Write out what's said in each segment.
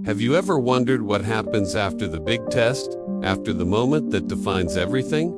Have you ever wondered what happens after the big test, after the moment that defines everything?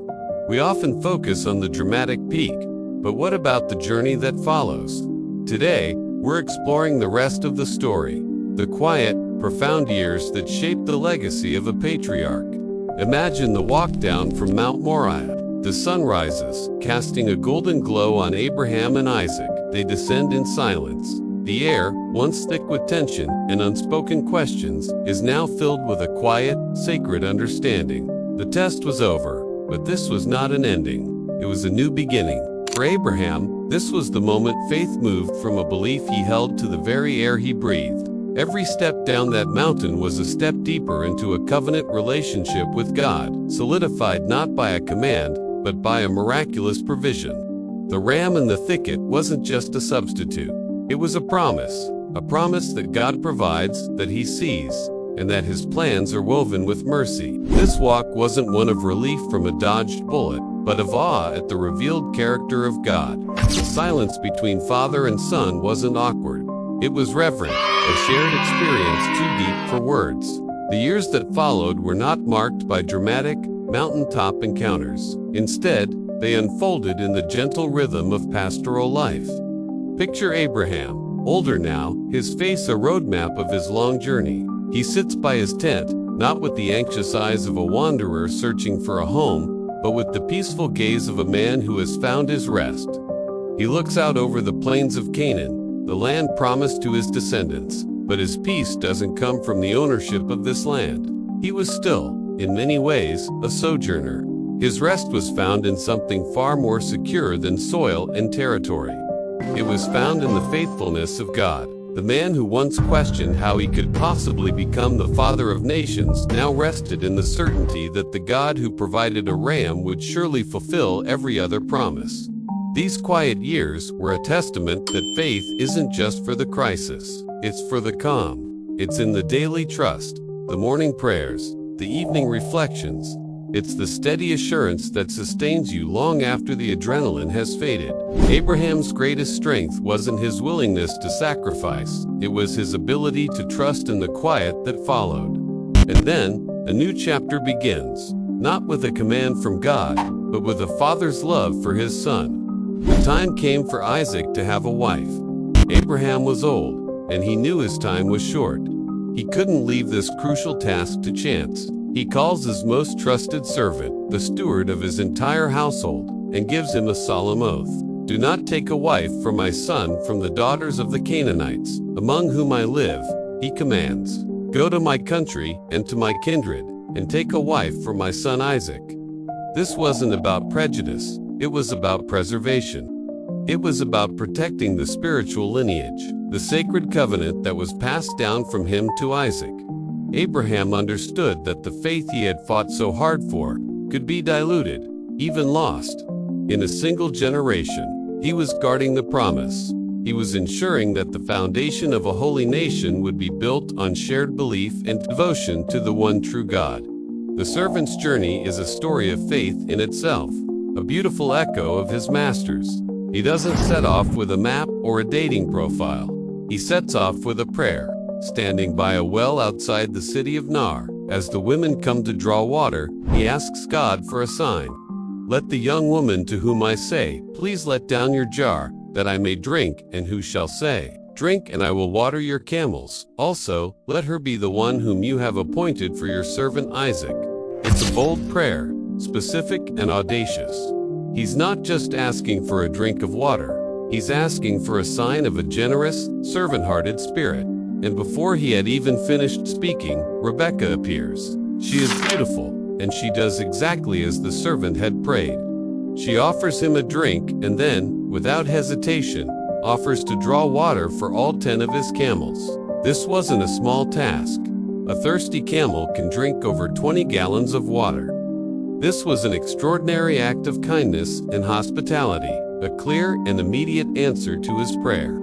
We often focus on the dramatic peak, but what about the journey that follows? Today, we're exploring the rest of the story, the quiet, profound years that shaped the legacy of a patriarch. Imagine the walk down from Mount Moriah. The sun rises, casting a golden glow on Abraham and Isaac. They descend in silence. The air, once thick with tension and unspoken questions, is now filled with a quiet, sacred understanding. The test was over, but this was not an ending. It was a new beginning. For Abraham, this was the moment faith moved from a belief he held to the very air he breathed. Every step down that mountain was a step deeper into a covenant relationship with God, solidified not by a command, but by a miraculous provision. The ram in the thicket wasn't just a substitute. It was a promise that God provides, that He sees, and that His plans are woven with mercy. This walk wasn't one of relief from a dodged bullet, but of awe at the revealed character of God. The silence between father and son wasn't awkward. It was reverent, a shared experience too deep for words. The years that followed were not marked by dramatic, mountaintop encounters. Instead, they unfolded in the gentle rhythm of pastoral life. Picture Abraham, older now, his face a roadmap of his long journey. He sits by his tent, not with the anxious eyes of a wanderer searching for a home, but with the peaceful gaze of a man who has found his rest. He looks out over the plains of Canaan, the land promised to his descendants, but his peace doesn't come from the ownership of this land. He was still, in many ways, a sojourner. His rest was found in something far more secure than soil and territory. It was found in the faithfulness of God. The man who once questioned how he could possibly become the father of nations now rested in the certainty that the God who provided a ram would surely fulfill every other promise. These quiet years were a testament that faith isn't just for the crisis, it's for the calm. It's in the daily trust, the morning prayers, the evening reflections. It's the steady assurance that sustains you long after the adrenaline has faded. Abraham's greatest strength wasn't his willingness to sacrifice, it was his ability to trust in the quiet that followed. And then, a new chapter begins, not with a command from God, but with a father's love for his son. The time came for Isaac to have a wife. Abraham was old, and he knew his time was short. He couldn't leave this crucial task to chance. He calls his most trusted servant, the steward of his entire household, and gives him a solemn oath. Do not take a wife for my son from the daughters of the Canaanites, among whom I live, he commands. Go to my country and to my kindred, and take a wife for my son Isaac. This wasn't about prejudice, it was about preservation. It was about protecting the spiritual lineage, the sacred covenant that was passed down from him to Isaac. Abraham understood that the faith he had fought so hard for could be diluted, even lost. In a single generation, he was guarding the promise. He was ensuring that the foundation of a holy nation would be built on shared belief and devotion to the one true God. The servant's journey is a story of faith in itself, a beautiful echo of his master's. He doesn't set off with a map or a dating profile. He sets off with a prayer. Standing by a well outside the city of Nar, as the women come to draw water, he asks God for a sign. Let the young woman to whom I say, please let down your jar, that I may drink, and who shall say, drink and I will water your camels. Also, let her be the one whom you have appointed for your servant Isaac. It's a bold prayer, specific and audacious. He's not just asking for a drink of water. He's asking for a sign of a generous, servant-hearted spirit. And before he had even finished speaking, Rebekah appears. She is beautiful, and she does exactly as the servant had prayed. She offers him a drink and then, without hesitation, offers to draw water for all 10 of his camels. This wasn't a small task. A thirsty camel can drink over 20 gallons of water. This was an extraordinary act of kindness and hospitality, a clear and immediate answer to his prayer.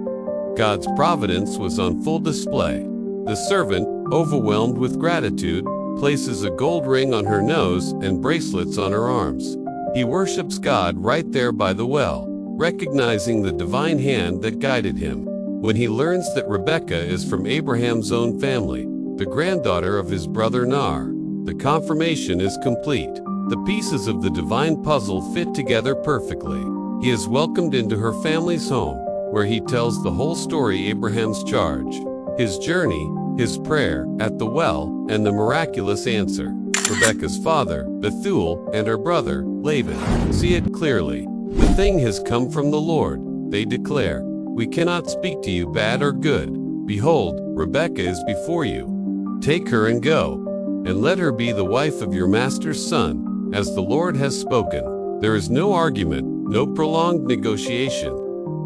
God's providence was on full display. The servant, overwhelmed with gratitude, places a gold ring on her nose and bracelets on her arms. He worships God right there by the well, recognizing the divine hand that guided him. When he learns that Rebekah is from Abraham's own family, the granddaughter of his brother Nar. The confirmation is complete. The pieces of the divine puzzle fit together perfectly. He is welcomed into her family's home, where he tells the whole story: Abraham's charge, his journey, his prayer at the well, and the miraculous answer. Rebekah's father, Bethuel, and her brother, Laban, see it clearly. The thing has come from the Lord, they declare. We cannot speak to you bad or good. Behold, Rebekah is before you. Take her and go, and let her be the wife of your master's son, as the Lord has spoken. There is no argument, no prolonged negotiation.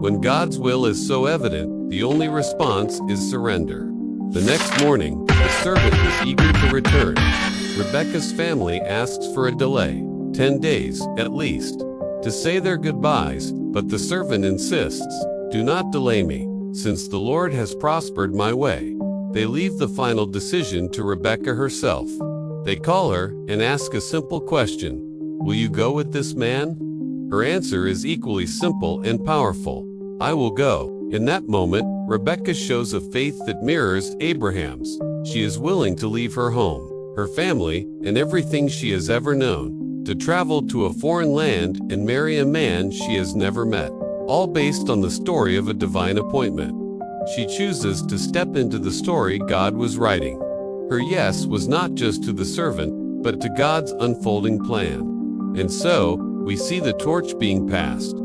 When God's will is so evident, the only response is surrender. The next morning, the servant was eager to return. Rebekah's family asks for a delay, 10 days at least, to say their goodbyes, but the servant insists, "Do not delay me, since the Lord has prospered my way." They leave the final decision to Rebekah herself. They call her and ask a simple question: "Will you go with this man?" Her answer is equally simple and powerful: "I will go." In that moment, Rebekah shows a faith that mirrors Abraham's. She is willing to leave her home, her family, and everything she has ever known, to travel to a foreign land and marry a man she has never met, all based on the story of a divine appointment. She chooses to step into the story God was writing. Her yes was not just to the servant, but to God's unfolding plan. And so, we see the torch being passed.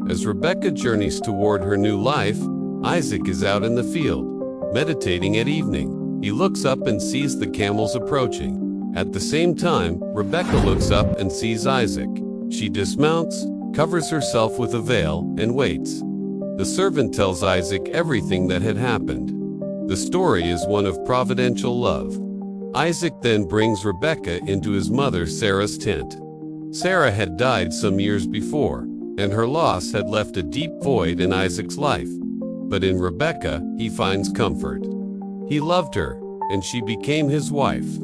As Rebekah journeys toward her new life, Isaac is out in the field, meditating at evening. He looks up and sees the camels approaching. At the same time, Rebekah looks up and sees Isaac. She dismounts, covers herself with a veil, and waits. The servant tells Isaac everything that had happened. The story is one of providential love. Isaac then brings Rebekah into his mother Sarah's tent. Sarah had died some years before, and her loss had left a deep void in Isaac's life. But in Rebekah, he finds comfort. He loved her, and she became his wife.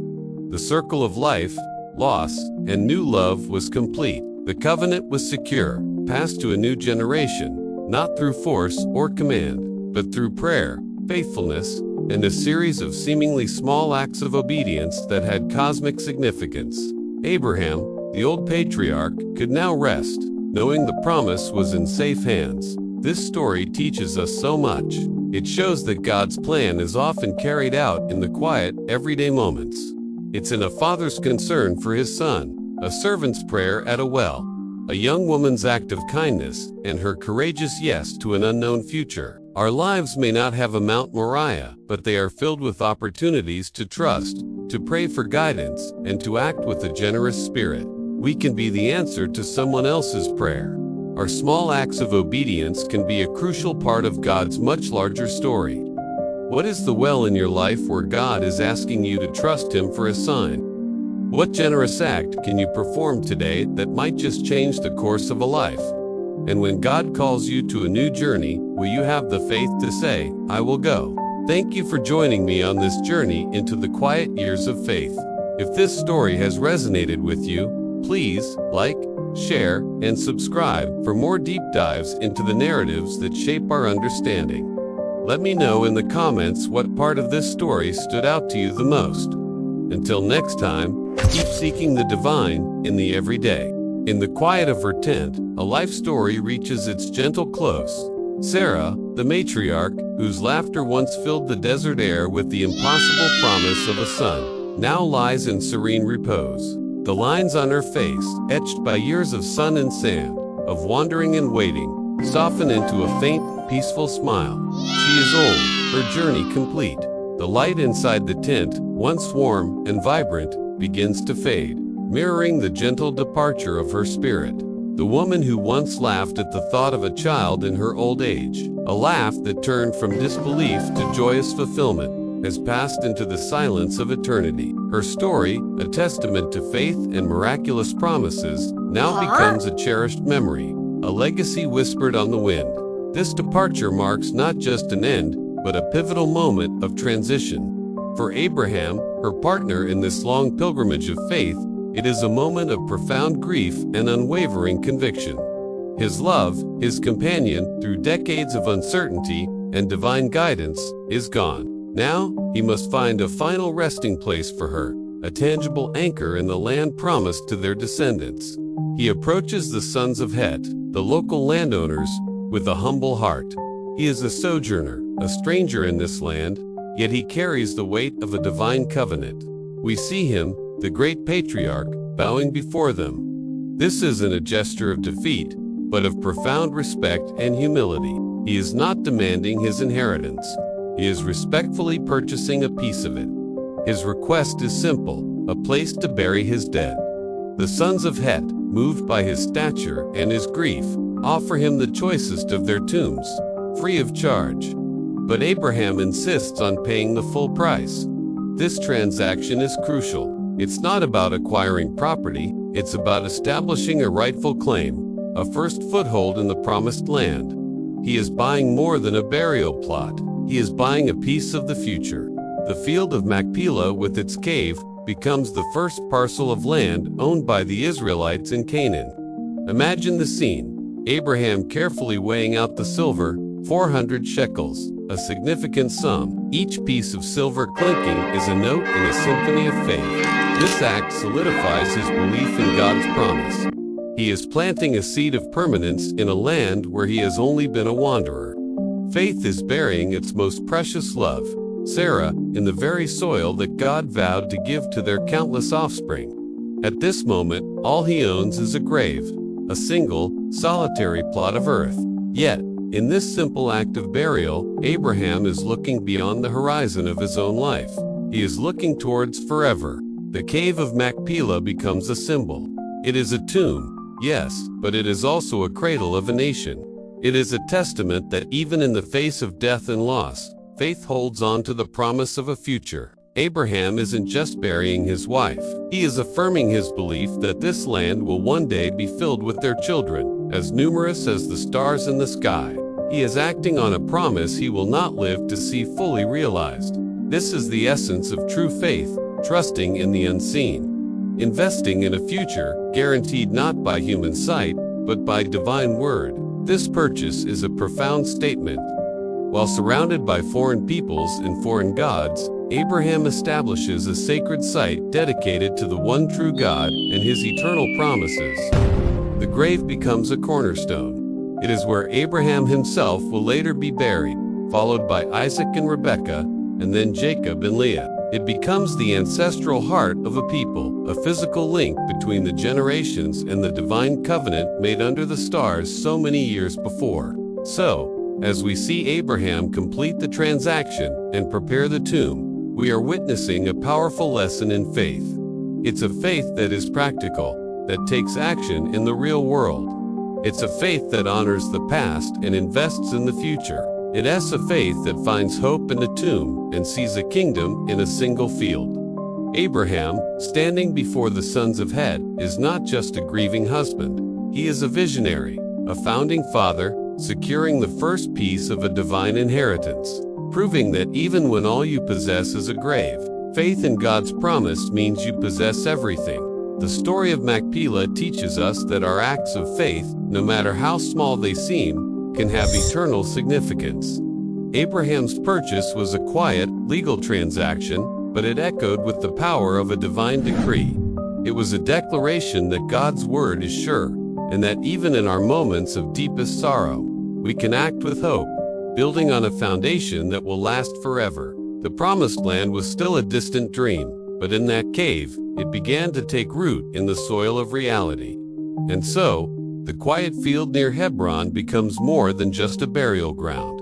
The circle of life, loss, and new love was complete. The covenant was secure, passed to a new generation, not through force or command, but through prayer, faithfulness, and a series of seemingly small acts of obedience that had cosmic significance. Abraham, the old patriarch, could now rest, knowing the promise was in safe hands. This story teaches us so much. It shows that God's plan is often carried out in the quiet, everyday moments. It's in a father's concern for his son, a servant's prayer at a well, a young woman's act of kindness, and her courageous yes to an unknown future. Our lives may not have a Mount Moriah, but they are filled with opportunities to trust, to pray for guidance, and to act with a generous spirit. We can be the answer to someone else's prayer. Our small acts of obedience can be a crucial part of God's much larger story. What is the well in your life where God is asking you to trust Him for a sign? What generous act can you perform today that might just change the course of a life? And when God calls you to a new journey, will you have the faith to say, "I will go"? Thank you for joining me on this journey into the quiet years of faith. If this story has resonated with you, please like, share, and subscribe for more deep dives into the narratives that shape our understanding. Let me know in the comments what part of this story stood out to you the most. Until next time, keep seeking the divine in the everyday. In the quiet of her tent, a life story reaches its gentle close. Sarah, the matriarch, whose laughter once filled the desert air with the impossible promise of a son, now lies in serene repose. The lines on her face, etched by years of sun and sand, of wandering and waiting, soften into a faint, peaceful smile. She is old, her journey complete. The light inside the tent, once warm and vibrant, begins to fade, mirroring the gentle departure of her spirit. The woman who once laughed at the thought of a child in her old age, a laugh that turned from disbelief to joyous fulfillment, has passed into the silence of eternity. Her story, a testament to faith and miraculous promises, now becomes a cherished memory, a legacy whispered on the wind. This departure marks not just an end, but a pivotal moment of transition. For Abraham, her partner in this long pilgrimage of faith, it is a moment of profound grief and unwavering conviction. His love, his companion through decades of uncertainty and divine guidance, is gone. Now, he must find a final resting place for her, a tangible anchor in the land promised to their descendants. He approaches the sons of Het, the local landowners, with a humble heart. He is a sojourner, a stranger in this land, yet he carries the weight of a divine covenant. We see him, the great patriarch, bowing before them. This isn't a gesture of defeat, but of profound respect and humility. He is not demanding his inheritance. He is respectfully purchasing a piece of it. His request is simple, a place to bury his dead. The sons of Het, moved by his stature and his grief, offer him the choicest of their tombs, free of charge. But Abraham insists on paying the full price. This transaction is crucial. It's not about acquiring property, it's about establishing a rightful claim, a first foothold in the promised land. He is buying more than a burial plot. He is buying a piece of the future. The field of Machpelah with its cave becomes the first parcel of land owned by the Israelites in Canaan. Imagine the scene. Abraham carefully weighing out the silver, 400 shekels, a significant sum. Each piece of silver clinking is a note in a symphony of faith. This act solidifies his belief in God's promise. He is planting a seed of permanence in a land where he has only been a wanderer. Faith is burying its most precious love, Sarah, in the very soil that God vowed to give to their countless offspring. At this moment, all he owns is a grave, a single, solitary plot of earth. Yet, in this simple act of burial, Abraham is looking beyond the horizon of his own life. He is looking towards forever. The cave of Machpelah becomes a symbol. It is a tomb, yes, but it is also a cradle of a nation. It is a testament that even in the face of death and loss, faith holds on to the promise of a future. Abraham isn't just burying his wife. He is affirming his belief that this land will one day be filled with their children, as numerous as the stars in the sky. He is acting on a promise he will not live to see fully realized. This is the essence of true faith, trusting in the unseen. Investing in a future, guaranteed not by human sight, but by divine word. This purchase is a profound statement. While surrounded by foreign peoples and foreign gods, Abraham establishes a sacred site dedicated to the one true God and his eternal promises. The grave becomes a cornerstone. It is where Abraham himself will later be buried, followed by Isaac and Rebekah, and then Jacob and Leah. It becomes the ancestral heart of a people, a physical link between the generations and the divine covenant made under the stars so many years before. So, as we see Abraham complete the transaction and prepare the tomb, we are witnessing a powerful lesson in faith. It's a faith that is practical, that takes action in the real world. It's a faith that honors the past and invests in the future. It is a faith that finds hope in a tomb and sees a kingdom in a single field. Abraham, standing before the sons of Het, is not just a grieving husband. He is a visionary, a founding father, securing the first piece of a divine inheritance, proving that even when all you possess is a grave, faith in God's promise means you possess everything. The story of Machpelah teaches us that our acts of faith, no matter how small they seem, can have eternal significance. Abraham's purchase was a quiet, legal transaction, but it echoed with the power of a divine decree. It was a declaration that God's word is sure, and that even in our moments of deepest sorrow, we can act with hope, building on a foundation that will last forever. The promised land was still a distant dream, but in that cave, it began to take root in the soil of reality. And so, the quiet field near Hebron becomes more than just a burial ground.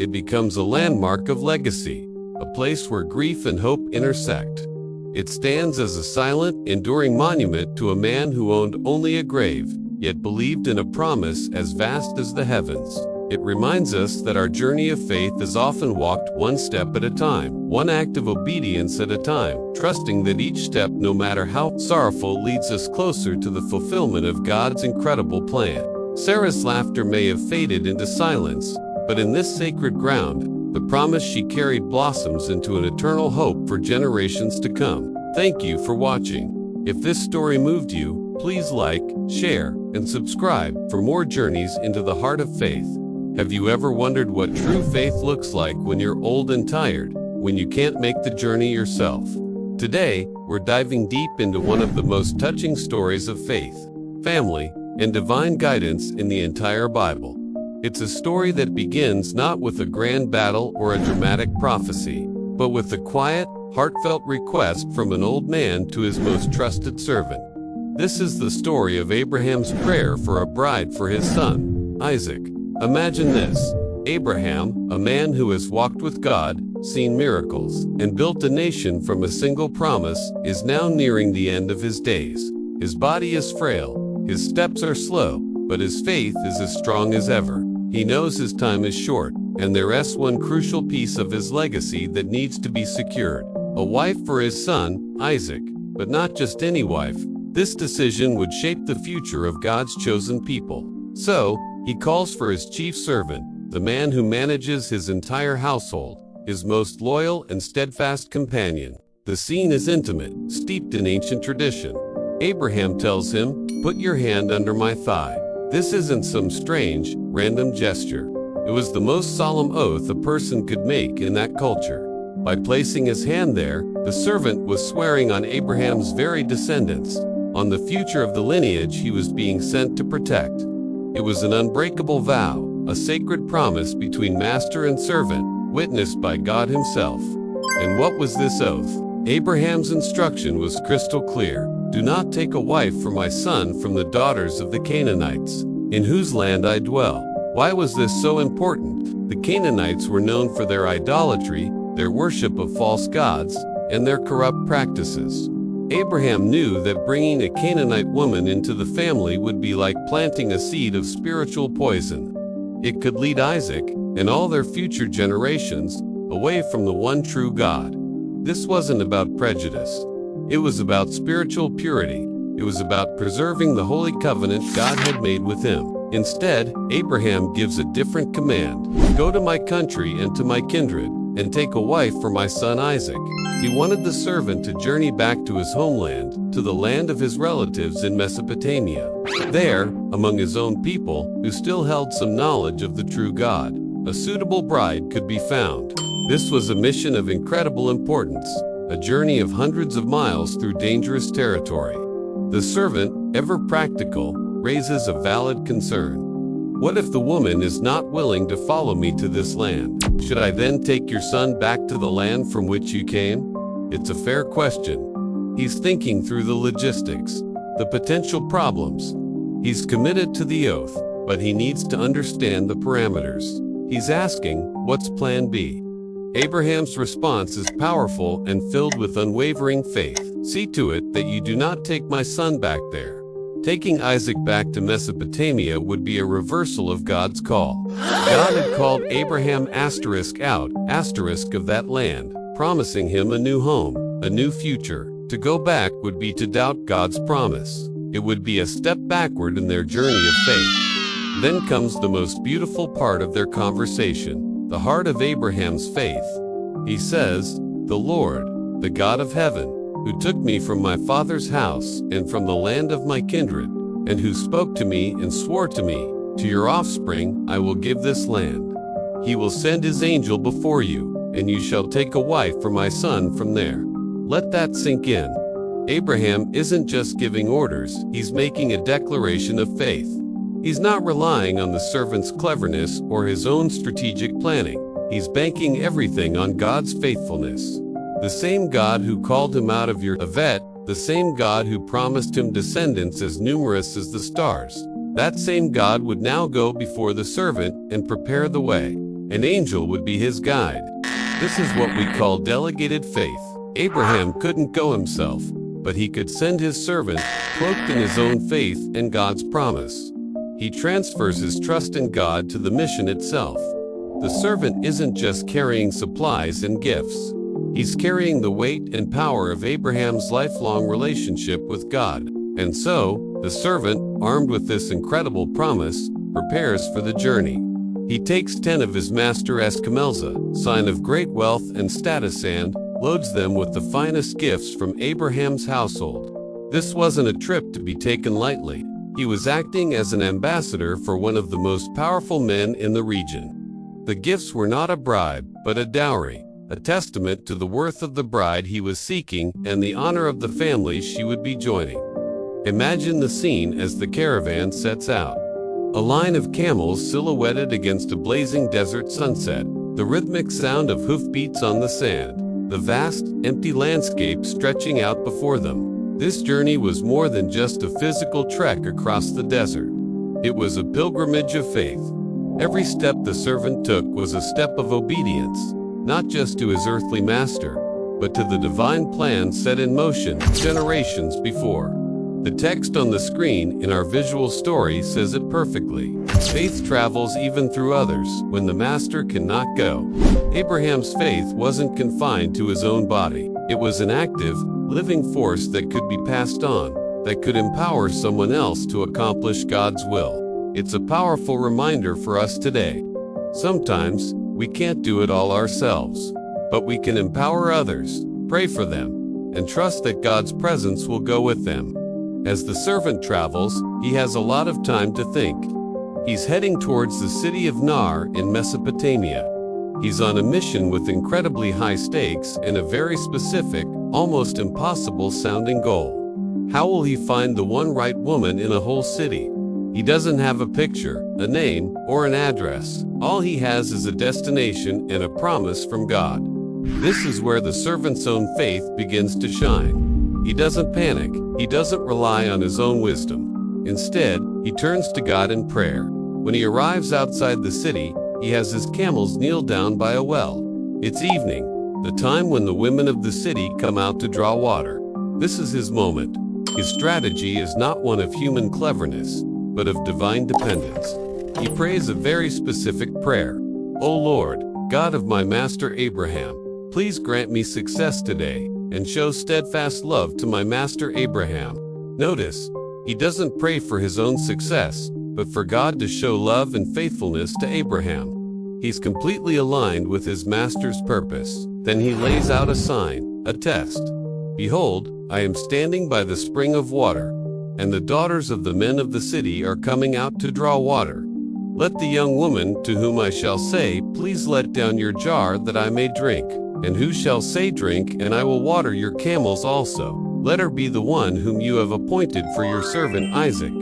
It becomes a landmark of legacy, a place where grief and hope intersect. It stands as a silent, enduring monument to a man who owned only a grave, yet believed in a promise as vast as the heavens. It reminds us that our journey of faith is often walked one step at a time, one act of obedience at a time, trusting that each step, no matter how sorrowful, leads us closer to the fulfillment of God's incredible plan. Sarah's laughter may have faded into silence, but in this sacred ground, the promise she carried blossoms into an eternal hope for generations to come. Thank you for watching. If this story moved you, please like, share, and subscribe for more journeys into the heart of faith. Have you ever wondered what true faith looks like when you're old and tired, when you can't make the journey yourself. Today, we're diving deep into one of the most touching stories of faith, family, and divine guidance in the entire Bible. It's a story that begins not with a grand battle or a dramatic prophecy, but with a quiet, heartfelt request from an old man to his most trusted servant. This is the story of Abraham's prayer for a bride for his son, Isaac. Imagine this. Abraham, a man who has walked with God, seen miracles, and built a nation from a single promise, is now nearing the end of his days. His body is frail, his steps are slow, but his faith is as strong as ever. He knows his time is short, and there rests one crucial piece of his legacy that needs to be secured. A wife for his son, Isaac, but not just any wife. This decision would shape the future of God's chosen people. So, he calls for his chief servant, the man who manages his entire household, his most loyal and steadfast companion. The scene is intimate, steeped in ancient tradition. Abraham tells him, "Put your hand under my thigh." This isn't some strange, random gesture. It was the most solemn oath a person could make in that culture. By placing his hand there, the servant was swearing on Abraham's very descendants, on the future of the lineage he was being sent to protect. It was an unbreakable vow, a sacred promise between master and servant, witnessed by God himself. And what was this oath? Abraham's instruction was crystal clear. "Do not take a wife for my son from the daughters of the Canaanites, in whose land I dwell." Why was this so important? The Canaanites were known for their idolatry, their worship of false gods, and their corrupt practices. Abraham knew that bringing a Canaanite woman into the family would be like planting a seed of spiritual poison. It could lead Isaac and all their future generations away from the one true God. This wasn't about prejudice. It was about spiritual purity. It was about preserving the holy covenant God had made with him. Instead, Abraham gives a different command. "Go to my country and to my kindred, and take a wife for my son Isaac." He wanted the servant to journey back to his homeland, to the land of his relatives in Mesopotamia. There, among his own people, who still held some knowledge of the true God, a suitable bride could be found. This was a mission of incredible importance, a journey of hundreds of miles through dangerous territory. The servant, ever practical, raises a valid concern. "What if the woman is not willing to follow me to this land? Should I then take your son back to the land from which you came?" It's a fair question. He's thinking through the logistics, the potential problems. He's committed to the oath, but he needs to understand the parameters. He's asking, what's plan B? Abraham's response is powerful and filled with unwavering faith. "See to it that you do not take my son back there." Taking Isaac back to Mesopotamia would be a reversal of God's call. God had called Abraham out of that land, promising him a new home, a new future. To go back would be to doubt God's promise. It would be a step backward in their journey of faith. Then comes the most beautiful part of their conversation, the heart of Abraham's faith. He says, "The Lord, the God of heaven, who took me from my father's house and from the land of my kindred, and who spoke to me and swore to me, 'To your offspring I will give this land. He will send his angel before you, and you shall take a wife for my son from there.'" Let that sink in. Abraham isn't just giving orders, he's making a declaration of faith. He's not relying on the servant's cleverness or his own strategic planning. He's banking everything on God's faithfulness. The same God who called him out of Ur, the same God who promised him descendants as numerous as the stars. That same God would now go before the servant and prepare the way. An angel would be his guide. This is what we call delegated faith. Abraham couldn't go himself, but he could send his servant, cloaked in his own faith and God's promise. He transfers his trust in God to the mission itself. The servant isn't just carrying supplies and gifts. He's carrying the weight and power of Abraham's lifelong relationship with God. And so, the servant, armed with this incredible promise, prepares for the journey. He takes 10 of his master's camels, sign of great wealth and status, and loads them with the finest gifts from Abraham's household. This wasn't a trip to be taken lightly. He was acting as an ambassador for one of the most powerful men in the region. The gifts were not a bribe, but a dowry. a testament to the worth of the bride he was seeking and the honor of the family she would be joining. Imagine the scene as the caravan sets out. A line of camels silhouetted against a blazing desert sunset, the rhythmic sound of hoofbeats on the sand, the vast, empty landscape stretching out before them. This journey was more than just a physical trek across the desert. It was a pilgrimage of faith. Every step the servant took was a step of obedience, not just to his earthly master, but to the divine plan set in motion generations before. The text on the screen in our visual story says it perfectly. Faith travels even through others when the master cannot go. Abraham's faith wasn't confined to his own body. It was an active, living force that could be passed on, that could empower someone else to accomplish God's will. It's a powerful reminder for us today. Sometimes, we can't do it all ourselves, but we can empower others, pray for them, and trust that God's presence will go with them. As the servant travels, he has a lot of time to think. He's heading towards the city of Nar in Mesopotamia. He's on a mission with incredibly high stakes and a very specific, almost impossible-sounding goal. How will he find the one right woman in a whole city? He doesn't have a picture, a name, or an address. All he has is a destination and a promise from God. This is where the servant's own faith begins to shine. He doesn't panic. He doesn't rely on his own wisdom. Instead, he turns to God in prayer. When he arrives outside the city, he has his camels kneel down by a well. It's evening, the time when the women of the city come out to draw water. This is his moment. His strategy is not one of human cleverness, but of divine dependence. He prays a very specific prayer. O Lord, God of my master Abraham, please grant me success today, and show steadfast love to my master Abraham. Notice, he doesn't pray for his own success, but for God to show love and faithfulness to Abraham. He's completely aligned with his master's purpose. Then he lays out a sign, a test. Behold, I am standing by the spring of water, and the daughters of the men of the city are coming out to draw water. Let the young woman to whom I shall say, please let down your jar that I may drink. And who shall say, drink, and I will water your camels also. Let her be the one whom you have appointed for your servant Isaac.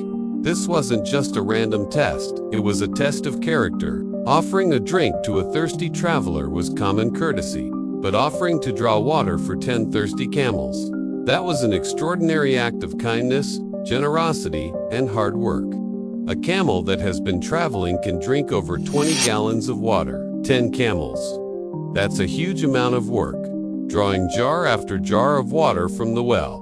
This wasn't just a random test, it was a test of character. Offering a drink to a thirsty traveler was common courtesy, but offering to draw water for 10 thirsty camels, that was an extraordinary act of kindness, generosity, and hard work. A camel that has been traveling can drink over 20 gallons of water. 10 camels. That's a huge amount of work, drawing jar after jar of water from the well.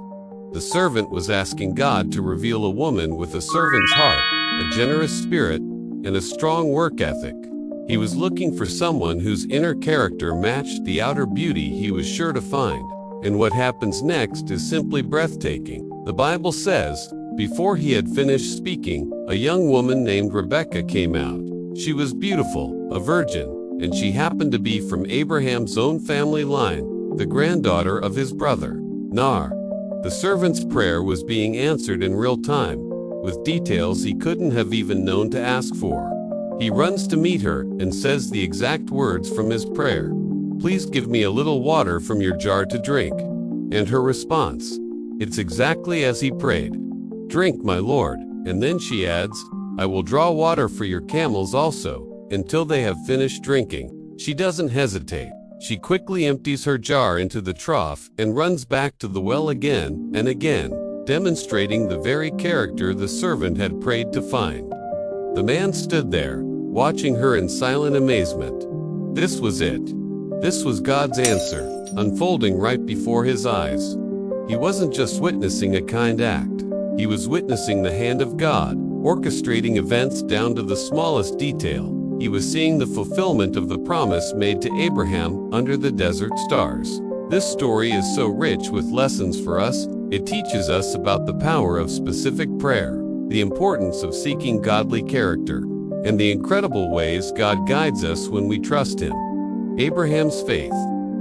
The servant was asking God to reveal a woman with a servant's heart, a generous spirit, and a strong work ethic. He was looking for someone whose inner character matched the outer beauty he was sure to find. And what happens next is simply breathtaking. The Bible says, before he had finished speaking, a young woman named Rebekah came out. She was beautiful, a virgin, and she happened to be from Abraham's own family line, the granddaughter of his brother, Nar. The servant's prayer was being answered in real time, with details he couldn't have even known to ask for. He runs to meet her and says the exact words from his prayer. Please give me a little water from your jar to drink. And her response, it's exactly as he prayed. Drink, my lord. And then she adds, I will draw water for your camels also, until they have finished drinking. She doesn't hesitate. She quickly empties her jar into the trough and runs back to the well again and again, demonstrating the very character the servant had prayed to find. The man stood there, watching her in silent amazement. This was it. This was God's answer, unfolding right before his eyes. He wasn't just witnessing a kind act. He was witnessing the hand of God, orchestrating events down to the smallest detail. He was seeing the fulfillment of the promise made to Abraham under the desert stars. This story is so rich with lessons for us. It teaches us about the power of specific prayer, the importance of seeking godly character, and the incredible ways God guides us when we trust Him. Abraham's faith,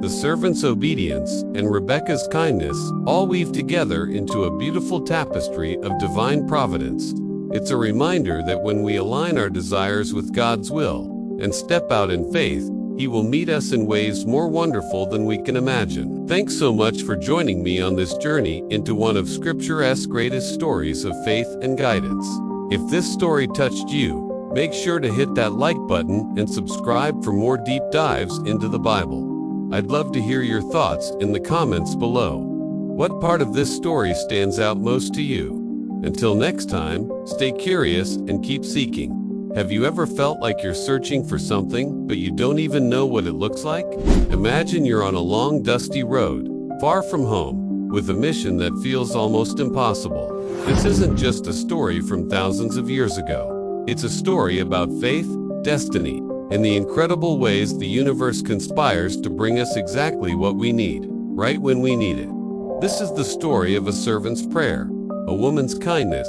the servant's obedience, and Rebekah's kindness all weave together into a beautiful tapestry of divine providence. It's a reminder that when we align our desires with God's will and step out in faith, He will meet us in ways more wonderful than we can imagine. Thanks so much for joining me on this journey into one of Scripture's greatest stories of faith and guidance. If this story touched you, make sure to hit that like button and subscribe for more deep dives into the Bible. I'd love to hear your thoughts in the comments below. What part of this story stands out most to you? Until next time, stay curious and keep seeking. Have you ever felt like you're searching for something, but you don't even know what it looks like? Imagine you're on a long, dusty road, far from home, with a mission that feels almost impossible. This isn't just a story from thousands of years ago. It's a story about faith, destiny, and the incredible ways the universe conspires to bring us exactly what we need, right when we need it. This is the story of a servant's prayer, a woman's kindness,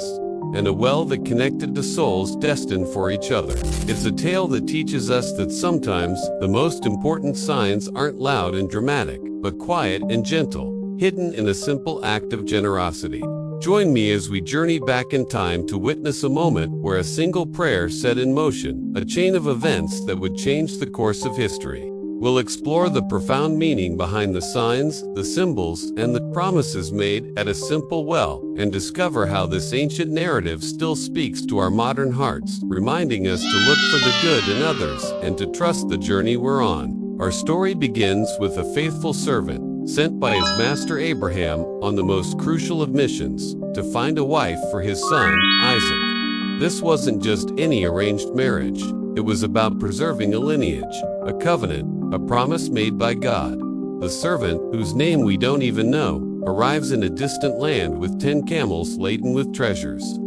and a well that connected to souls destined for each other. It's a tale that teaches us that sometimes the most important signs aren't loud and dramatic, but quiet and gentle, hidden in a simple act of generosity. Join me as we journey back in time to witness a moment where a single prayer set in motion a chain of events that would change the course of history. We'll explore the profound meaning behind the signs, the symbols, and the promises made at a simple well, and discover how this ancient narrative still speaks to our modern hearts, reminding us to look for the good in others and to trust the journey we're on. Our story begins with a faithful servant, sent by his master Abraham on the most crucial of missions, to find a wife for his son, Isaac. This wasn't just any arranged marriage. It was about preserving a lineage, a covenant, a promise made by God. The servant, whose name we don't even know, arrives in a distant land with 10 camels laden with treasures.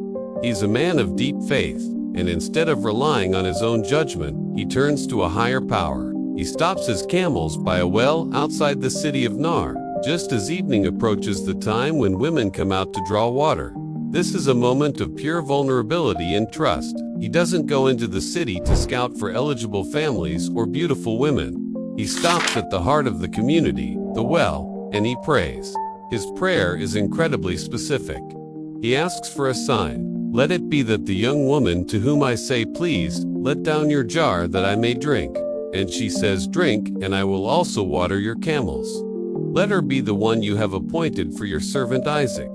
He's a man of deep faith, and instead of relying on his own judgment, he turns to a higher power. He stops his camels by a well outside the city of Nar, just as evening approaches the time when women come out to draw water. This is a moment of pure vulnerability and trust. He doesn't go into the city to scout for eligible families or beautiful women. He stops at the heart of the community, the well, and he prays. His prayer is incredibly specific. He asks for a sign. Let it be that the young woman to whom I say, please, let down your jar that I may drink. And she says, drink, and I will also water your camels. Let her be the one you have appointed for your servant Isaac.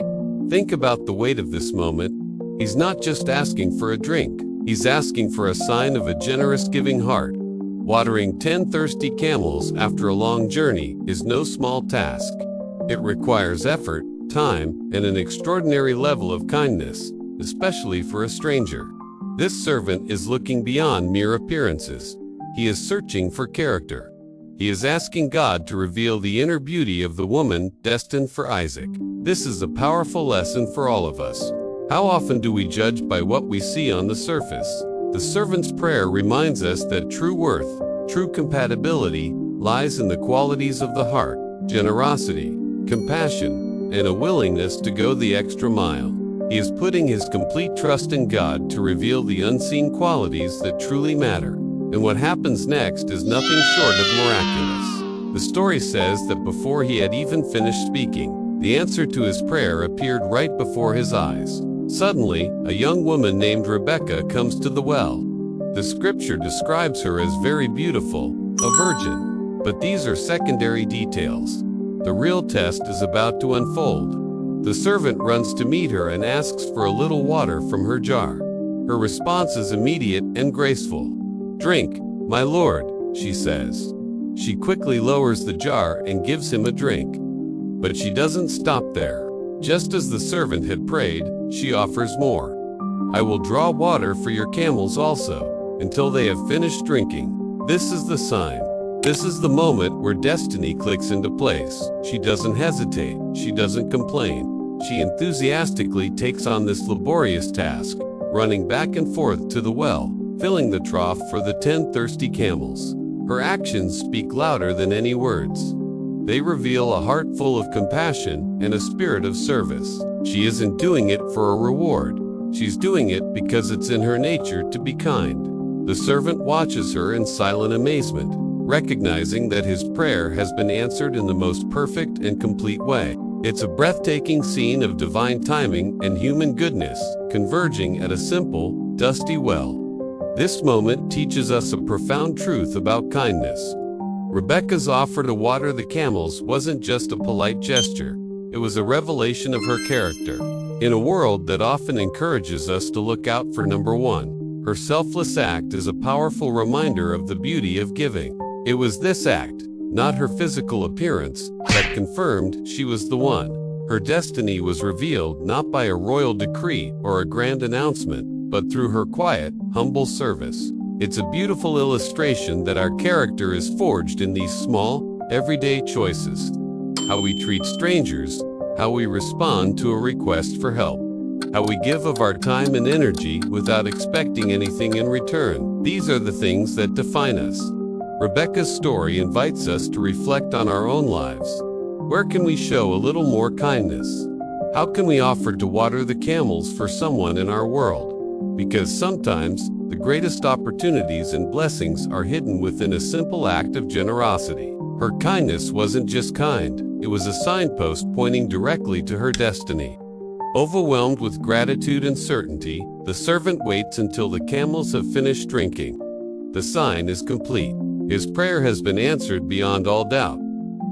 Think about the weight of this moment. He's not just asking for a drink. He's asking for a sign of a generous giving heart. Watering 10 thirsty camels after a long journey is no small task. It requires effort, time, and an extraordinary level of kindness, especially for a stranger. This servant is looking beyond mere appearances. He is searching for character. He is asking God to reveal the inner beauty of the woman destined for Isaac. This is a powerful lesson for all of us. How often do we judge by what we see on the surface? The servant's prayer reminds us that true worth, true compatibility, lies in the qualities of the heart: generosity, compassion, and a willingness to go the extra mile. He is putting his complete trust in God to reveal the unseen qualities that truly matter. And what happens next is nothing short of miraculous. The story says that before he had even finished speaking, the answer to his prayer appeared right before his eyes. Suddenly, a young woman named Rebekah comes to the well. The scripture describes her as very beautiful, a virgin. But these are secondary details. The real test is about to unfold. The servant runs to meet her and asks for a little water from her jar. Her response is immediate and graceful. Drink, my lord, she says. She quickly lowers the jar and gives him a drink. But she doesn't stop there. Just as the servant had prayed, she offers more. I will draw water for your camels also, until they have finished drinking. This is the sign. This is the moment where destiny clicks into place. She doesn't hesitate. She doesn't complain. She enthusiastically takes on this laborious task, running back and forth to the well, filling the trough for the 10 thirsty camels. Her actions speak louder than any words. They reveal a heart full of compassion and a spirit of service. She isn't doing it for a reward. She's doing it because it's in her nature to be kind. The servant watches her in silent amazement, recognizing that his prayer has been answered in the most perfect and complete way. It's a breathtaking scene of divine timing and human goodness, converging at a simple, dusty well. This moment teaches us a profound truth about kindness. Rebekah's offer to water the camels wasn't just a polite gesture. It was a revelation of her character. In a world that often encourages us to look out for number one, her selfless act is a powerful reminder of the beauty of giving. It was this act, not her physical appearance, that confirmed she was the one. Her destiny was revealed not by a royal decree or a grand announcement, but through her quiet, humble service. It's a beautiful illustration that our character is forged in these small, everyday choices. How we treat strangers, how we respond to a request for help, how we give of our time and energy without expecting anything in return. These are the things that define us. Rebekah's story invites us to reflect on our own lives. Where can we show a little more kindness? How can we offer to water the camels for someone in our world? Because sometimes, the greatest opportunities and blessings are hidden within a simple act of generosity. Her kindness wasn't just kind, it was a signpost pointing directly to her destiny. Overwhelmed with gratitude and certainty, the servant waits until the camels have finished drinking. The sign is complete. His prayer has been answered beyond all doubt.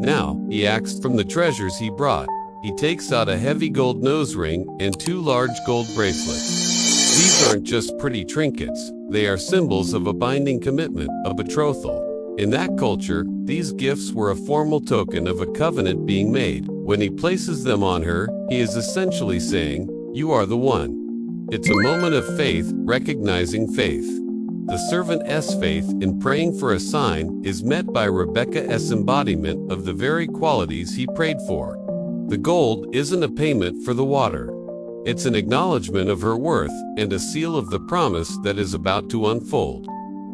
Now, he acts from the treasures he brought. He takes out a heavy gold nose ring and 2 large gold bracelets. These aren't just pretty trinkets, they are symbols of a binding commitment, a betrothal. In that culture, these gifts were a formal token of a covenant being made. When he places them on her, he is essentially saying, "You are the one." It's a moment of faith, recognizing faith. The servant's faith in praying for a sign is met by Rebekah's embodiment of the very qualities he prayed for. The gold isn't a payment for the water. It's an acknowledgement of her worth and a seal of the promise that is about to unfold.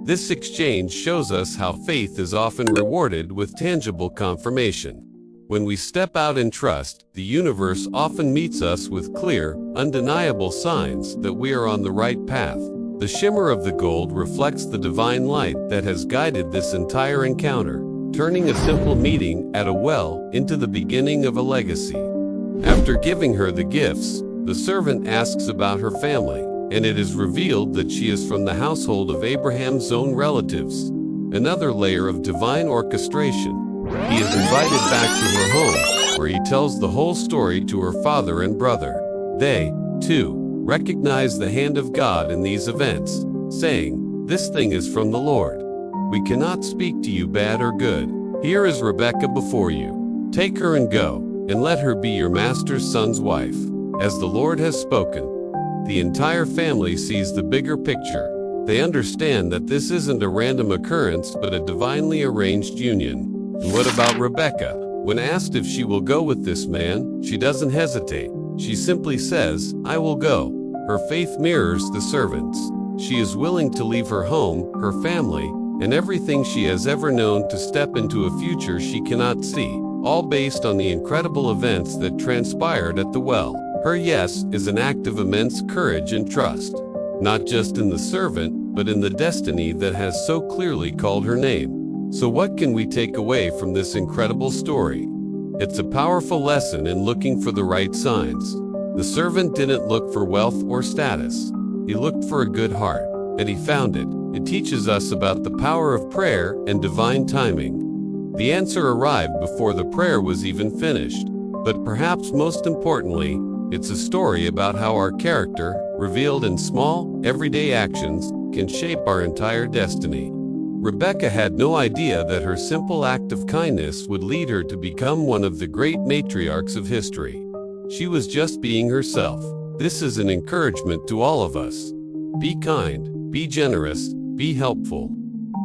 This exchange shows us how faith is often rewarded with tangible confirmation. When we step out in trust, the universe often meets us with clear, undeniable signs that we are on the right path. The shimmer of the gold reflects the divine light that has guided this entire encounter, turning a simple meeting at a well into the beginning of a legacy. After giving her the gifts, the servant asks about her family, and it is revealed that she is from the household of Abraham's own relatives. Another layer of divine orchestration. He is invited back to her home, where he tells the whole story to her father and brother. They, too, recognize the hand of God in these events, saying, "This thing is from the Lord. We cannot speak to you bad or good. Here is Rebekah before you. Take her and go, and let her be your master's son's wife, as the Lord has spoken." The entire family sees the bigger picture. They understand that this isn't a random occurrence but a divinely arranged union. And what about Rebekah? When asked if she will go with this man, she doesn't hesitate. She simply says, "I will go." Her faith mirrors the servant's. She is willing to leave her home, her family, and everything she has ever known to step into a future she cannot see, all based on the incredible events that transpired at the well. Her yes is an act of immense courage and trust, not just in the servant, but in the destiny that has so clearly called her name. So what can we take away from this incredible story? It's a powerful lesson in looking for the right signs. The servant didn't look for wealth or status. He looked for a good heart, and he found it. It teaches us about the power of prayer and divine timing. The answer arrived before the prayer was even finished. But perhaps most importantly, it's a story about how our character, revealed in small, everyday actions, can shape our entire destiny. Rebekah had no idea that her simple act of kindness would lead her to become one of the great matriarchs of history. She was just being herself. This is an encouragement to all of us. Be kind, be generous, be helpful.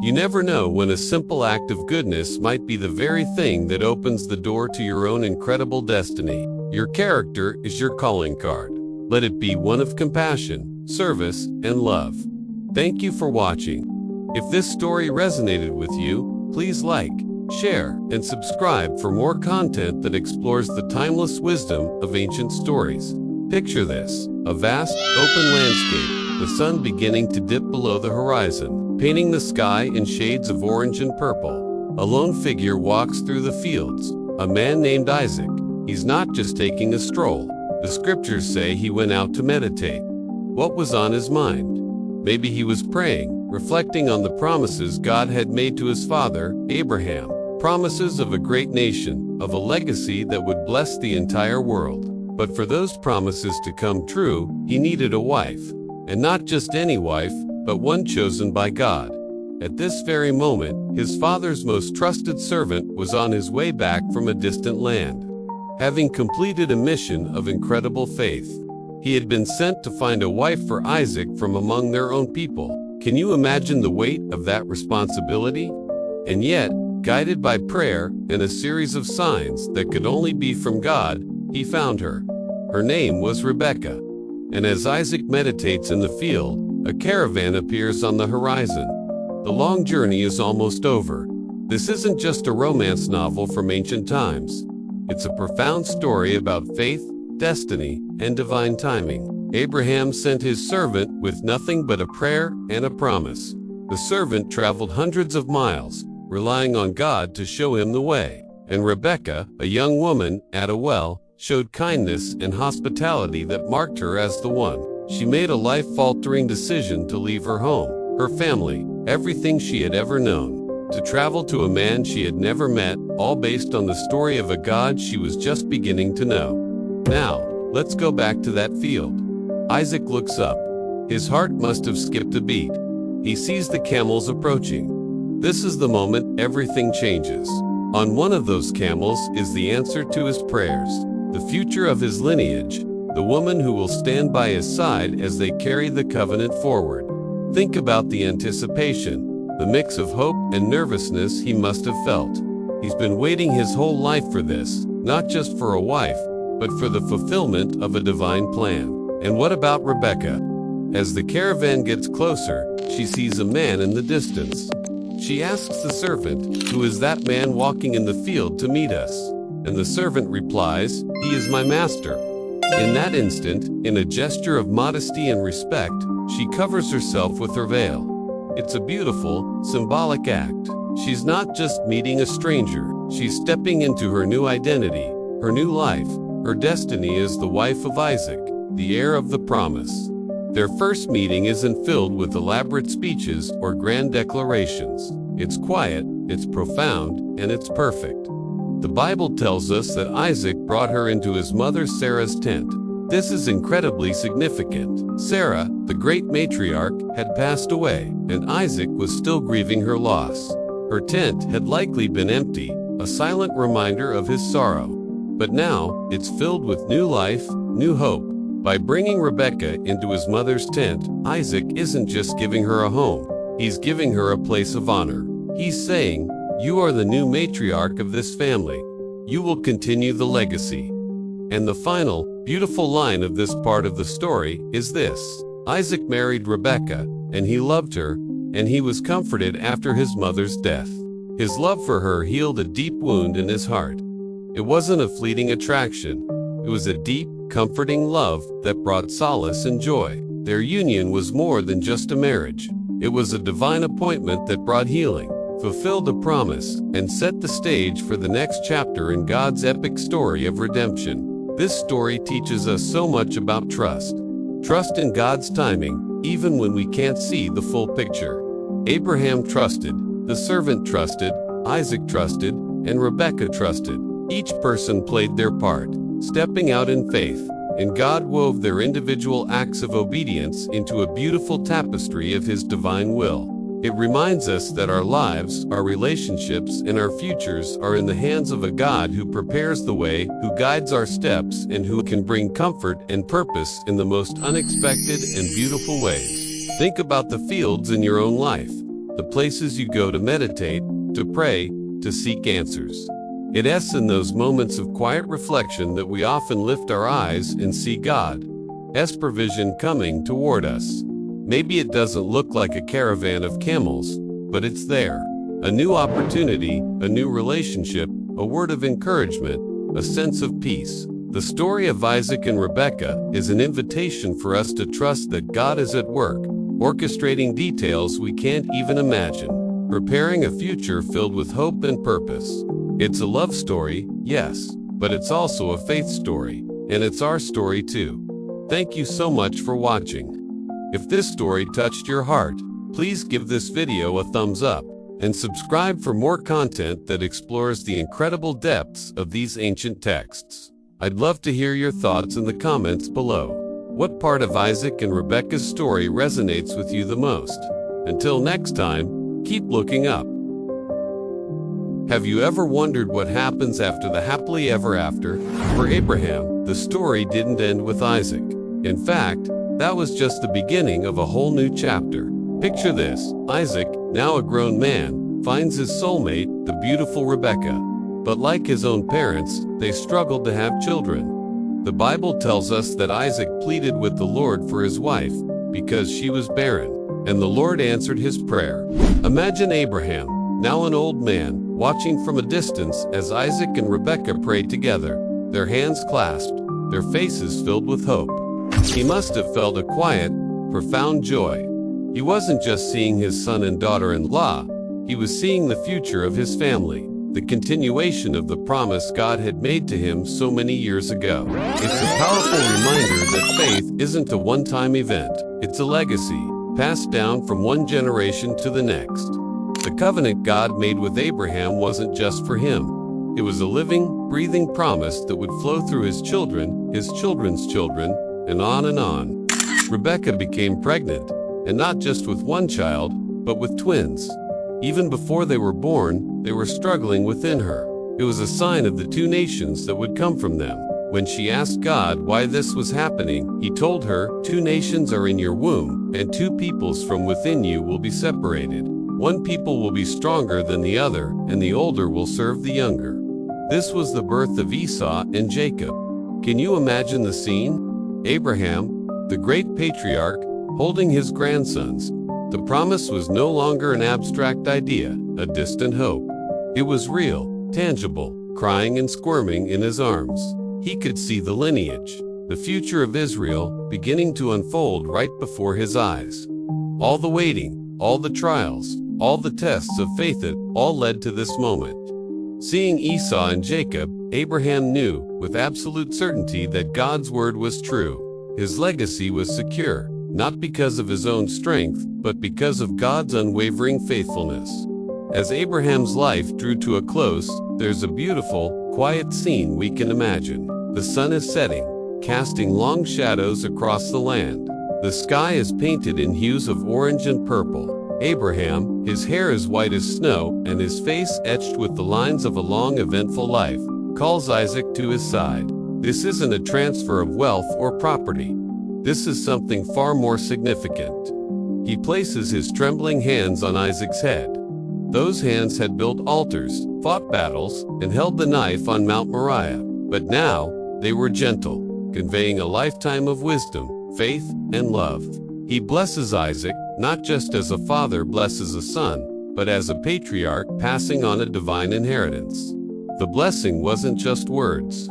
You never know when a simple act of goodness might be the very thing that opens the door to your own incredible destiny. Your character is your calling card. Let it be one of compassion, service, and love. Thank you for watching. If this story resonated with you, please like, share, and subscribe for more content that explores the timeless wisdom of ancient stories. Picture this, a vast, open landscape, the sun beginning to dip below the horizon, painting the sky in shades of orange and purple. A lone figure walks through the fields, a man named Isaac. He's not just taking a stroll. The scriptures say he went out to meditate. What was on his mind? Maybe he was praying, reflecting on the promises God had made to his father, Abraham. Promises of a great nation, of a legacy that would bless the entire world. But for those promises to come true, he needed a wife. And not just any wife, but one chosen by God. At this very moment, his father's most trusted servant was on his way back from a distant land. Having completed a mission of incredible faith, he had been sent to find a wife for Isaac from among their own people. Can you imagine the weight of that responsibility? And yet, guided by prayer and a series of signs that could only be from God, he found her. Her name was Rebekah. And as Isaac meditates in the field, a caravan appears on the horizon. The long journey is almost over. This isn't just a romance novel from ancient times. It's a profound story about faith, destiny, and divine timing. Abraham sent his servant with nothing but a prayer and a promise. The servant traveled hundreds of miles, relying on God to show him the way. And Rebekah, a young woman at a well, showed kindness and hospitality that marked her as the one. She made a life-altering decision to leave her home, her family, everything she had ever known, to travel to a man she had never met, all based on the story of a God she was just beginning to know. Now, let's go back to that field. Isaac looks up. His heart must have skipped a beat. He sees the camels approaching. This is the moment everything changes. On one of those camels is the answer to his prayers, the future of his lineage, the woman who will stand by his side as they carry the covenant forward. Think about the anticipation, the mix of hope and nervousness he must have felt. He's been waiting his whole life for this, not just for a wife, but for the fulfillment of a divine plan. And what about Rebekah? As the caravan gets closer, she sees a man in the distance. She asks the servant, "Who is that man walking in the field to meet us?" And the servant replies, "He is my master." In that instant, in a gesture of modesty and respect, she covers herself with her veil. It's a beautiful, symbolic act. She's not just meeting a stranger, she's stepping into her new identity, her new life, her destiny as the wife of Isaac, the heir of the promise. Their first meeting isn't filled with elaborate speeches or grand declarations. It's quiet, it's profound, and it's perfect. The Bible tells us that Isaac brought her into his mother Sarah's tent. This is incredibly significant. Sarah, the great matriarch, had passed away, and Isaac was still grieving her loss. Her tent had likely been empty, a silent reminder of his sorrow. But now, it's filled with new life, new hope. By bringing Rebekah into his mother's tent, Isaac isn't just giving her a home. He's giving her a place of honor. He's saying, "You are the new matriarch of this family. You will continue the legacy." And the final, beautiful line of this part of the story is this: Isaac married Rebekah, and he loved her, and he was comforted after his mother's death. His love for her healed a deep wound in his heart. It wasn't a fleeting attraction. It was a deep, comforting love that brought solace and joy. Their union was more than just a marriage. It was a divine appointment that brought healing, fulfilled a promise, and set the stage for the next chapter in God's epic story of redemption. This story teaches us so much about trust. Trust in God's timing, even when we can't see the full picture. Abraham trusted, the servant trusted, Isaac trusted, and Rebekah trusted. Each person played their part, stepping out in faith, and God wove their individual acts of obedience into a beautiful tapestry of His divine will. It reminds us that our lives, our relationships, and our futures are in the hands of a God who prepares the way, who guides our steps, and who can bring comfort and purpose in the most unexpected and beautiful ways. Think about the fields in your own life, the places you go to meditate, to pray, to seek answers. It's in those moments of quiet reflection that we often lift our eyes and see God's provision coming toward us. Maybe it doesn't look like a caravan of camels, but it's there. A new opportunity, a new relationship, a word of encouragement, a sense of peace. The story of Isaac and Rebekah is an invitation for us to trust that God is at work, orchestrating details we can't even imagine, preparing a future filled with hope and purpose. It's a love story, yes, but it's also a faith story, and it's our story too. Thank you so much for watching. If this story touched your heart, please give this video a thumbs up and subscribe for more content that explores the incredible depths of these ancient texts. I'd love to hear your thoughts in the comments below. What part of Isaac and Rebekah's story resonates with you the most? Until next time, keep looking up. Have you ever wondered what happens after the happily ever after? For Abraham, the story didn't end with Isaac. In fact, that was just the beginning of a whole new chapter. Picture this: Isaac, now a grown man, finds his soulmate, the beautiful Rebekah. But like his own parents, they struggled to have children. The Bible tells us that Isaac pleaded with the Lord for his wife because she was barren, and the Lord answered his prayer. Imagine Abraham, now an old man, watching from a distance as Isaac and Rebekah prayed together, their hands clasped, their faces filled with hope. He must have felt a quiet, profound joy. He wasn't just seeing his son and daughter-in-law, he was seeing the future of his family, the continuation of the promise God had made to him so many years ago. It's a powerful reminder that faith isn't a one-time event, it's a legacy, passed down from one generation to the next. The covenant God made with Abraham wasn't just for him. It was a living, breathing promise that would flow through his children, his children's children, and on and on. Rebekah became pregnant, and not just with one child, but with twins. Even before they were born, they were struggling within her. It was a sign of the two nations that would come from them. When she asked God why this was happening, he told her, "Two nations are in your womb, and two peoples from within you will be separated. One people will be stronger than the other, and the older will serve the younger." This was the birth of Esau and Jacob. Can you imagine the scene? Abraham, the great patriarch, holding his grandsons. The promise was no longer an abstract idea, a distant hope. It was real, tangible, crying and squirming in his arms. He could see the lineage, the future of Israel, beginning to unfold right before his eyes. All the waiting, all the trials, all the tests of faith, it all led to this moment. Seeing Esau and Jacob, Abraham knew with absolute certainty that God's word was true. His legacy was secure, not because of his own strength, but because of God's unwavering faithfulness. As Abraham's life drew to a close, there's a beautiful, quiet scene we can imagine. The sun is setting, casting long shadows across the land. The sky is painted in hues of orange and purple. Abraham, his hair as white as snow and his face etched with the lines of a long, eventful life, calls Isaac to his side. This isn't a transfer of wealth or property. This is something far more significant. He places his trembling hands on Isaac's head. Those hands had built altars, fought battles, and held the knife on Mount Moriah. But now, they were gentle, conveying a lifetime of wisdom, faith, and love. He blesses Isaac, not just as a father blesses a son, but as a patriarch passing on a divine inheritance. The blessing wasn't just words.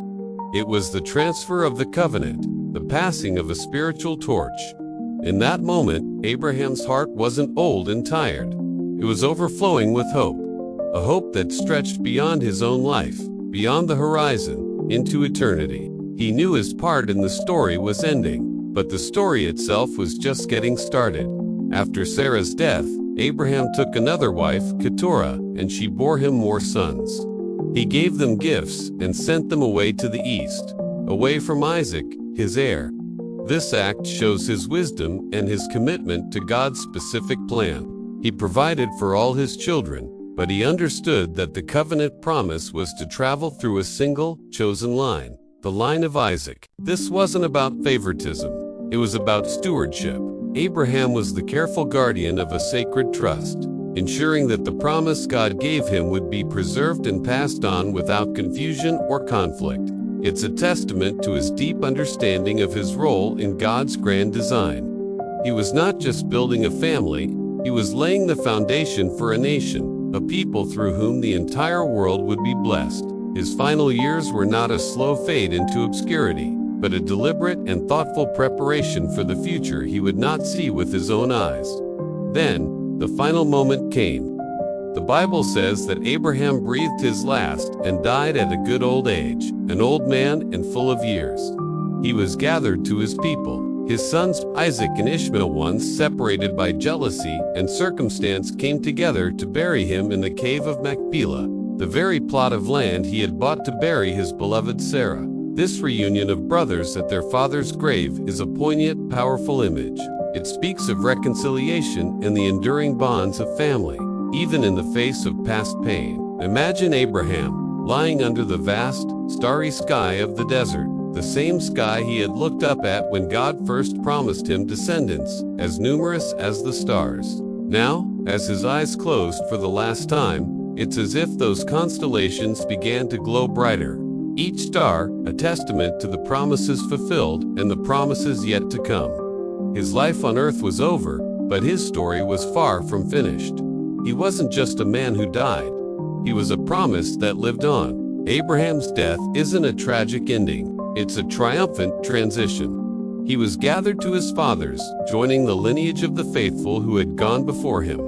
It was the transfer of the covenant, the passing of a spiritual torch. In that moment, Abraham's heart wasn't old and tired. It was overflowing with hope, a hope that stretched beyond his own life, beyond the horizon, into eternity. He knew his part in the story was ending, but the story itself was just getting started. After Sarah's death, Abraham took another wife, Keturah, and she bore him more sons. He gave them gifts and sent them away to the east, away from Isaac, his heir. This act shows his wisdom and his commitment to God's specific plan. He provided for all his children, but he understood that the covenant promise was to travel through a single, chosen line, the line of Isaac. This wasn't about favoritism. It was about stewardship. Abraham was the careful guardian of a sacred trust, ensuring that the promise God gave him would be preserved and passed on without confusion or conflict. It's a testament to his deep understanding of his role in God's grand design. He was not just building a family, he was laying the foundation for a nation, a people through whom the entire world would be blessed. His final years were not a slow fade into obscurity, but a deliberate and thoughtful preparation for the future he would not see with his own eyes. Then, the final moment came. The Bible says that Abraham breathed his last and died at a good old age, an old man and full of years. He was gathered to his people, His sons Isaac and Ishmael, once separated by jealousy and circumstance, came together to bury him in the cave of Machpelah, the very plot of land he had bought to bury his beloved Sarah. This reunion of brothers at their father's grave is a poignant, powerful image. It speaks of reconciliation and the enduring bonds of family, even in the face of past pain. Imagine Abraham lying under the vast, starry sky of the desert, the same sky he had looked up at when God first promised him descendants as numerous as the stars. Now, as his eyes closed for the last time, it's as if those constellations began to glow brighter, each star a testament to the promises fulfilled and the promises yet to come. His life on earth was over, but his story was far from finished. He wasn't just a man who died. He was a promise that lived on. Abraham's death isn't a tragic ending. It's a triumphant transition. He was gathered to his fathers, joining the lineage of the faithful who had gone before him.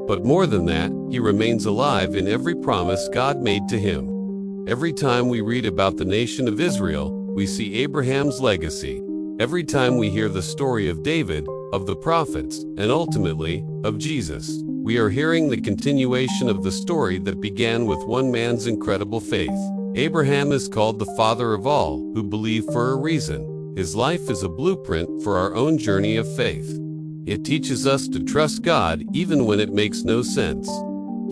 But more than that, he remains alive in every promise God made to him. Every time we read about the nation of Israel, we see Abraham's legacy. Every time we hear the story of David, of the prophets, and ultimately, of Jesus, we are hearing the continuation of the story that began with one man's incredible faith. Abraham is called the father of all who believe for a reason. His life is a blueprint for our own journey of faith. It teaches us to trust God even when it makes no sense,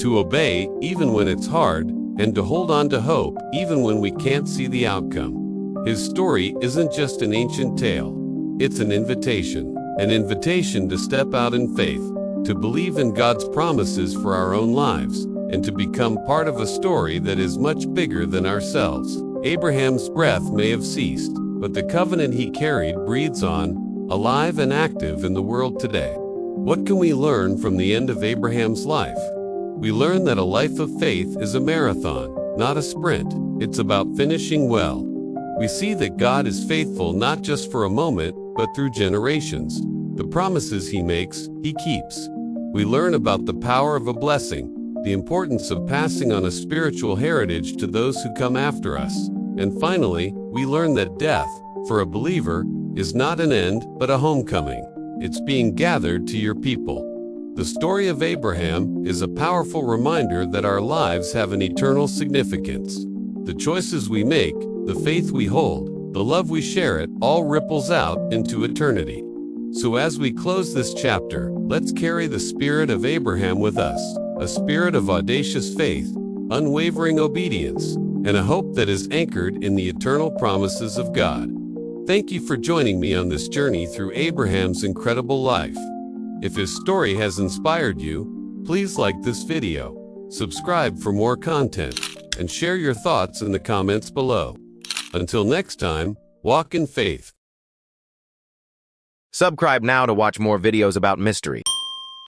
to obey even when it's hard, and to hold on to hope even when we can't see the outcome. His story isn't just an ancient tale. It's an invitation to step out in faith, to believe in God's promises for our own lives, and to become part of a story that is much bigger than ourselves. Abraham's breath may have ceased, but the covenant he carried breathes on, alive and active in the world today. What can we learn from the end of Abraham's life? We learn that a life of faith is a marathon, not a sprint. It's about finishing well. We see that God is faithful not just for a moment, but through generations. The promises he makes, he keeps. We learn about the power of a blessing, the importance of passing on a spiritual heritage to those who come after us. And finally, we learn that death, for a believer, is not an end, but a homecoming. It's being gathered to your people. The story of Abraham is a powerful reminder that our lives have an eternal significance. The choices we make, the faith we hold, the love we share, it all ripples out into eternity. So as we close this chapter, let's carry the spirit of Abraham with us, a spirit of audacious faith, unwavering obedience, and a hope that is anchored in the eternal promises of God. Thank you for joining me on this journey through Abraham's incredible life. If his story has inspired you, please like this video, subscribe for more content, and share your thoughts in the comments below. Until next time, walk in faith. Subscribe now to watch more videos about mystery.